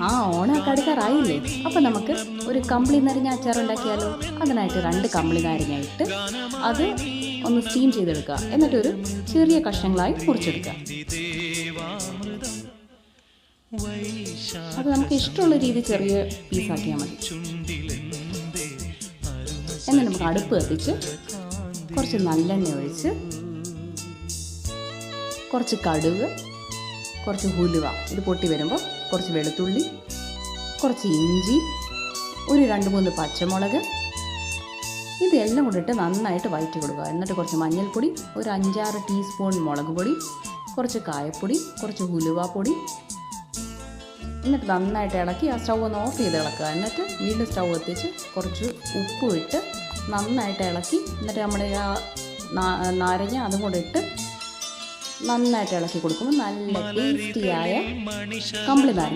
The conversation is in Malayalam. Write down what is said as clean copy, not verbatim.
ആ ഓണമൊക്കെ അടുക്കാറായില്ലേ? അപ്പം നമുക്ക് ഒരു കമ്പിളി നാരങ്ങ അച്ചാർ ഉണ്ടാക്കിയാലോ? അതിനായിട്ട് 2 കമ്പിളി നാരങ്ങ ഇട്ട് അത് ഒന്ന് സ്റ്റീം ചെയ്തെടുക്കുക. എന്നിട്ടൊരു ചെറിയ കഷ്ണങ്ങളായി മുറിച്ചെടുക്കുക. അത് നമുക്ക് ഇഷ്ടമുള്ള രീതി ചെറിയ പീസാക്കിയാൽ മതി. എന്നിട്ട് നമുക്ക് അടുപ്പ് കത്തിച്ച് കുറച്ച് നല്ലെണ്ണ ഒഴിച്ച് കുറച്ച് കടുക്, കുറച്ച് ഉലുവ, ഇത് പൊട്ടി വരുമ്പോൾ കുറച്ച് വെളുത്തുള്ളി, കുറച്ച് ഇഞ്ചി, ഒരു 2-3 പച്ചമുളക്, ഇതെല്ലാം കൂടിയിട്ട് നന്നായിട്ട് വഴറ്റി കൊടുക്കുക. എന്നിട്ട് കുറച്ച് മഞ്ഞൾപ്പൊടി, ഒരു 5-6 ടീസ്പൂൺ മുളക് പൊടി, കുറച്ച് കായപ്പൊടി, കുറച്ച് ഉലുവാപ്പൊടി, എന്നിട്ട് നന്നായിട്ട് ഇളക്കി ആ സ്റ്റൗ ഒന്ന് ഓഫ് ചെയ്ത് ഇളക്കുക. എന്നിട്ട് വീണ്ടും സ്റ്റൗ എത്തിച്ച് കുറച്ച് ഉപ്പും ഇട്ട് നന്നായിട്ട് ഇളക്കി, എന്നിട്ട് നമ്മുടെ ആ നാരങ്ങ അതും കൂടെ ഇട്ട് നന്നായിട്ട് ഇളക്കി കൊടുക്കുമ്പോൾ നല്ല ടേസ്റ്റിയായ കമ്പിളി നാരങ്ങ